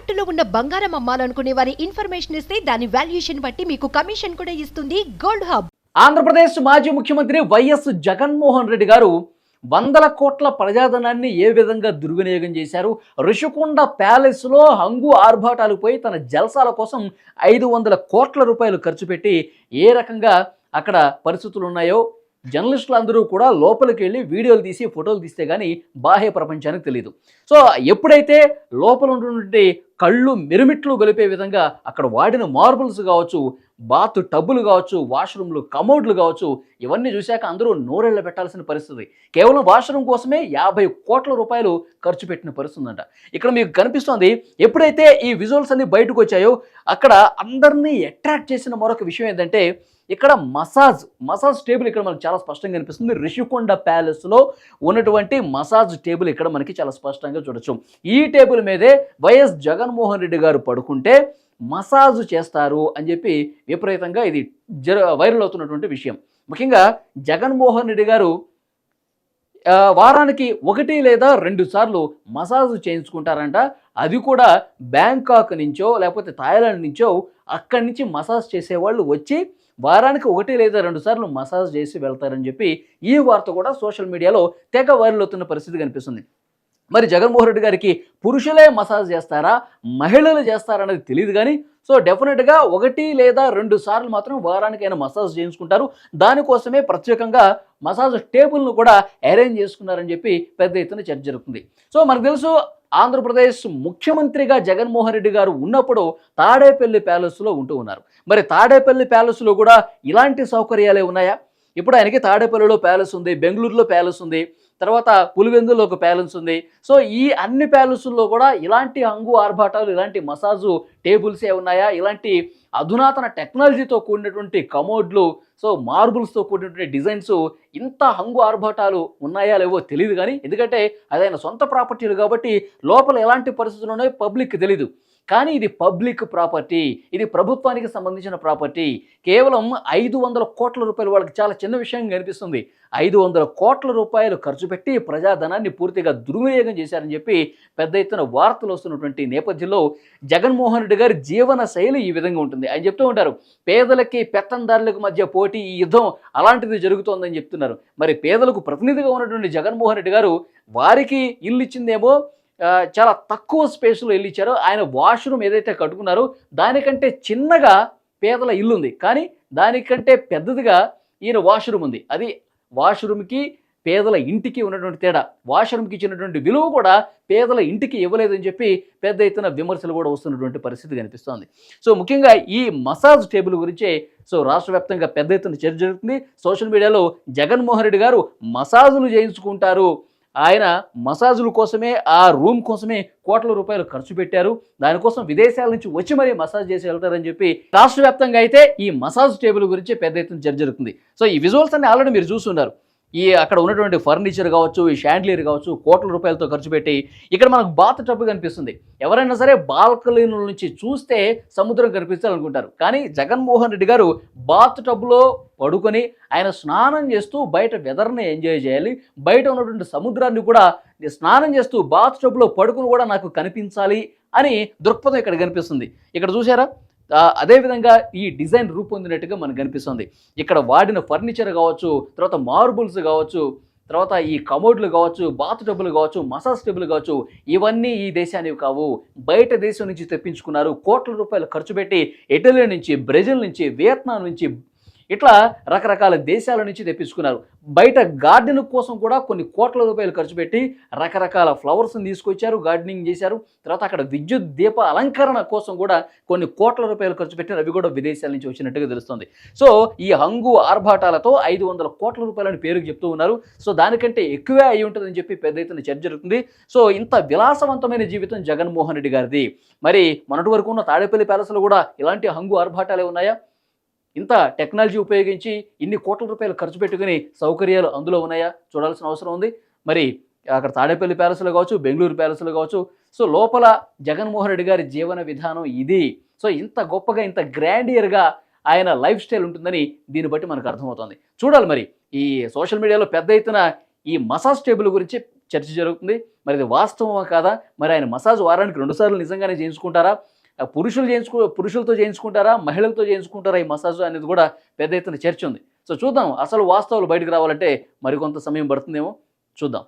తాకట్టులో ఉన్న బంగారం అమ్మాలనుకునే వారి ఇన్ఫర్మేషన్ ఇస్తే దాని వాల్యుయేషన్ బట్టి మీకు కమిషన్ కూడా ఇస్తుంది గోల్డ్ హబ్. ఆంధ్రప్రదేశ్ మాజీ ముఖ్యమంత్రి వైఎస్ జగన్మోహన్ రెడ్డి గారు వందల కోట్ల ప్రజాధనాన్ని ఏ విధంగా దుర్వినియోగం చేశారు? ఋషికొండ ప్యాలెస్లో హంగు ఆర్భాటాలు పోయి తన జల్సాల కోసం 500 కోట్ల రూపాయలు ఖర్చు పెట్టి ఏ రకంగా అక్కడ పరిస్థితులు ఉన్నాయో జర్నలిస్టులు అందరూ కూడా లోపలికి వెళ్ళి వీడియోలు తీసి ఫోటోలు తీస్తే కానీ బాహ్య ప్రపంచానికి తెలియదు. సో ఎప్పుడైతే లోపల ఉన్నటువంటి కళ్ళు మిరుమిట్లు గొలిపే విధంగా అక్కడ వాడిన మార్బుల్స్ కావచ్చు, బాత్ టబ్బులు కావచ్చు, వాష్రూమ్లు కమోడ్లు కావచ్చు, ఇవన్నీ చూశాక అందరూ నోరెళ్ళ పెట్టాల్సిన పరిస్థితి. కేవలం వాష్రూమ్ కోసమే 50 కోట్ల రూపాయలు ఖర్చు పెట్టిన పరిస్థితి ఉందంట. ఇక్కడ మీకు కనిపిస్తోంది. ఎప్పుడైతే ఈ విజువల్స్ అన్ని బయటకు వచ్చాయో అక్కడ అందరినీ అట్రాక్ట్ చేసిన మరొక విషయం ఏంటంటే ఇక్కడ మసాజ్ టేబుల్ ఇక్కడ మనకు చాలా స్పష్టంగా కనిపిస్తుంది. రిషికొండ ప్యాలెస్లో ఉన్నటువంటి మసాజ్ టేబుల్ ఇక్కడ మనకి చాలా స్పష్టంగా చూడొచ్చు. ఈ టేబుల్ మీదే వైఎస్ జగన్మోహన్ రెడ్డి గారు పడుకుంటే మసాజ్ చేస్తారు అని చెప్పి విపరీతంగా ఇది వైరల్ అవుతున్నటువంటి విషయం. ముఖ్యంగా జగన్మోహన్ రెడ్డి గారు వారానికి 1 లేదా 2 సార్లు మసాజ్ చేయించుకుంటారంట. అది కూడా బ్యాంకాక్ నుంచో లేకపోతే థాయిలాండ్ నుంచో అక్కడి నుంచి మసాజ్ చేసేవాళ్ళు వచ్చి వారానికి 1 లేదా 2 సార్లు మసాజ్ చేసి వెళ్తారని చెప్పి ఈ వార్త కూడా సోషల్ మీడియాలో తెగ వైరల్ అవుతున్న పరిస్థితి కనిపిస్తుంది. మరి జగన్మోహన్ రెడ్డి గారికి పురుషులే మసాజ్ చేస్తారా, మహిళలు చేస్తారా అనేది తెలియదు. కానీ సో డెఫినెట్గా 1 లేదా 2 సార్లు మాత్రం వారానికి ఆయన మసాజ్ చేయించుకుంటారు. దానికోసమే ప్రత్యేకంగా మసాజ్ టేబుల్ను కూడా అరేంజ్ చేసుకున్నారని చెప్పి పెద్ద ఎత్తున చర్చ జరుగుతుంది. సో మనకు తెలుసు ఆంధ్రప్రదేశ్ ముఖ్యమంత్రిగా జగన్మోహన్ రెడ్డి గారు ఉన్నప్పుడు తాడేపల్లి ప్యాలెస్లో ఉంటూ ఉన్నారు. మరి తాడేపల్లి ప్యాలెస్లో కూడా ఇలాంటి సౌకర్యాలే ఉన్నాయా? ఇప్పుడు ఆయనకి తాడేపల్లిలో ప్యాలెస్ ఉంది, బెంగళూరులో ప్యాలెస్ ఉంది, తర్వాత పులివెందులో ఒక ప్యాలెస్ ఉంది. సో ఈ అన్ని ప్యాలెస్ల్లో కూడా ఇలాంటి హంగు ఆర్భాటాలు, ఇలాంటి మసాజు టేబుల్సే ఉన్నాయా? ఇలాంటి అధునాతన టెక్నాలజీతో కూడినటువంటి కమోడ్లు, సో మార్బుల్స్తో కూడినటువంటి డిజైన్స్, ఇంత హంగు ఆర్భాటాలు ఉన్నాయా లేవో తెలియదు. కానీ ఎందుకంటే అది ఆయన సొంత ప్రాపర్టీలు కాబట్టి లోపల ఎలాంటి పరిస్థితులు ఉన్నాయో పబ్లిక్ తెలీదు. కానీ ఇది పబ్లిక్ ప్రాపర్టీ, ఇది ప్రభుత్వానికి సంబంధించిన ప్రాపర్టీ. కేవలం 500 కోట్ల రూపాయలు, వాళ్ళకి చాలా చిన్న విషయం కనిపిస్తుంది. 500 కోట్ల రూపాయలు ఖర్చు పెట్టి ప్రజాధనాన్ని పూర్తిగా దుర్వినియోగం చేశారని చెప్పి పెద్ద ఎత్తున వార్తలు వస్తున్నటువంటి నేపథ్యంలో జగన్మోహన్ రెడ్డి గారి జీవన శైలి ఈ విధంగా ఉంటుంది. ఆయన చెప్తూ ఉంటారు, పేదలకి పెత్తందారులకు మధ్య పోటీ, ఈ యుద్ధం అలాంటిది జరుగుతోందని చెప్తున్నారు. మరి పేదలకు ప్రతినిధిగా ఉన్నటువంటి జగన్మోహన్ రెడ్డి గారు వారికి ఇల్లు ఇచ్చిందేమో చాలా తక్కువ స్పేస్లో ఇల్లు ఇచ్చారు. ఆయన వాష్రూమ్ ఏదైతే కట్టుకున్నారో దానికంటే చిన్నగా పేదల ఇల్లు ఉంది, కానీ దానికంటే పెద్దదిగా ఈయన వాష్రూమ్ ఉంది. అది వాష్రూమ్కి పేదల ఇంటికి ఉన్నటువంటి తేడా. వాష్రూమ్కి ఇచ్చినటువంటి విలువ కూడా పేదల ఇంటికి ఇవ్వలేదని చెప్పి పెద్ద ఎత్తున విమర్శలు కూడా వస్తున్నటువంటి పరిస్థితి కనిపిస్తోంది. సో ముఖ్యంగా ఈ మసాజ్ టేబుల్ గురించే సో రాష్ట్ర వ్యాప్తంగా పెద్ద ఎత్తున చర్చ జరుగుతుంది. సోషల్ మీడియాలో జగన్మోహన్ రెడ్డి గారు మసాజులు చేయించుకుంటారు, ఆయన మసాజుల కోసమే, ఆ రూమ్ కోసమే కోట్ల రూపాయలు ఖర్చు పెట్టారు, దానికోసం విదేశాల నుంచి వచ్చి మరీ మసాజ్ చేసి వెళ్తారని చెప్పి రాష్ట్ర వ్యాప్తంగా అయితే ఈ మసాజ్ టేబుల్ గురించి పెద్ద ఎత్తున చర్చ జరుగుతుంది. సో ఈ విజువల్స్ అన్ని ఆల్రెడీ మీరు చూస్తున్నారు. ఈ అక్కడ ఉన్నటువంటి ఫర్నిచర్ కావచ్చు, ఈ షాండ్లియర్ కావచ్చు, కోట్ల రూపాయలతో ఖర్చు పెట్టి ఇక్కడ మనకు బాత్ టబ్ కనిపిస్తుంది. ఎవరైనా సరే బాల్కనీల నుంచి చూస్తే సముద్రం కనిపిస్తారనుకుంటారు. కానీ జగన్మోహన్ రెడ్డి గారు బాత్ టబ్లో పడుకొని ఆయన స్నానం చేస్తూ బయట వెదర్ని ఎంజాయ్ చేయాలి, బయట ఉన్నటువంటి సముద్రాన్ని కూడా స్నానం చేస్తూ బాత్ టబ్లో పడుకుని కూడా నాకు కనిపించాలి అని దృక్పథం ఇక్కడ కనిపిస్తుంది. ఇక్కడ చూసారా? అదేవిధంగా ఈ డిజైన్ రూపొందినట్టుగా మనకు కనిపిస్తుంది. ఇక్కడ వాడిన ఫర్నిచర్ కావచ్చు, తర్వాత మార్బుల్స్ కావచ్చు, తర్వాత ఈ కమోడ్లు కావచ్చు, బాత్ టబ్బులు కావచ్చు, మసాజ్ టేబుల్ కావచ్చు, ఇవన్నీ ఈ దేశానివి కావు, బయట దేశం నుంచి తెప్పించుకున్నారు. కోట్ల రూపాయలు ఖర్చు పెట్టి ఇటలీ నుంచి, బ్రెజిల్ నుంచి, వియత్నాం నుంచి, ఇట్లా రకరకాల దేశాల నుంచి తెప్పించుకున్నారు. బయట గార్డెన్ కోసం కూడా కొన్ని కోట్ల రూపాయలు ఖర్చు పెట్టి రకరకాల ఫ్లవర్స్ని తీసుకొచ్చారు, గార్డెనింగ్ చేశారు. తర్వాత అక్కడ విద్యుత్ దీప అలంకరణ కోసం కూడా కొన్ని కోట్ల రూపాయలు ఖర్చు పెట్టారు. అవి కూడా విదేశాల నుంచి వచ్చినట్టుగా తెలుస్తుంది. సో ఈ హంగు ఆర్భాటాలతో 500 కోట్ల రూపాయలని పేరుకు చెప్తూ ఉన్నారు. సో దానికంటే ఎక్కువే అయి ఉంటుందని చెప్పి పెద్ద ఎత్తున చర్చ జరుగుతుంది. సో ఇంత విలాసవంతమైన జీవితం జగన్మోహన్ రెడ్డి గారిది. మరి మొన్నటి వరకు ఉన్న తాడేపల్లి ప్యాలెస్లో కూడా ఇలాంటి హంగు ఆర్భాటాలే ఉన్నాయా? ఇంత టెక్నాలజీ ఉపయోగించి ఇన్ని కోట్ల రూపాయలు ఖర్చు పెట్టుకుని సౌకర్యాలు అందులో ఉన్నాయా? చూడాల్సిన అవసరం ఉంది. మరి అక్కడ తాడేపల్లి ప్యాలెస్లో కావచ్చు, బెంగళూరు ప్యాలెస్లో కావచ్చు, సో లోపల జగన్మోహన్ రెడ్డి గారి జీవన విధానం ఇది. సో ఇంత గొప్పగా, ఇంత గ్రాండియర్గా ఆయన లైఫ్ స్టైల్ ఉంటుందని దీన్ని బట్టి మనకు అర్థమవుతుంది. చూడాలి మరి ఈ సోషల్ మీడియాలో పెద్ద ఎత్తున ఈ మసాజ్ టేబుల్ గురించి చర్చ జరుగుతుంది. మరి ఇది వాస్తవమా కాదా? మరి ఆయన మసాజ్ వారానికి 2 సార్లు నిజంగానే చేయించుకుంటారా? పురుషులతో చేయించుకుంటారా? మహిళలతో చేయించుకుంటారా ఈ మసాజ్ అనేది కూడా పెద్ద ఎత్తున చర్చ ఉంది. సో చూద్దాం, అసలు వాస్తవాలు బయటకు రావాలంటే మరికొంత సమయం పడుతుందేమో చూద్దాం.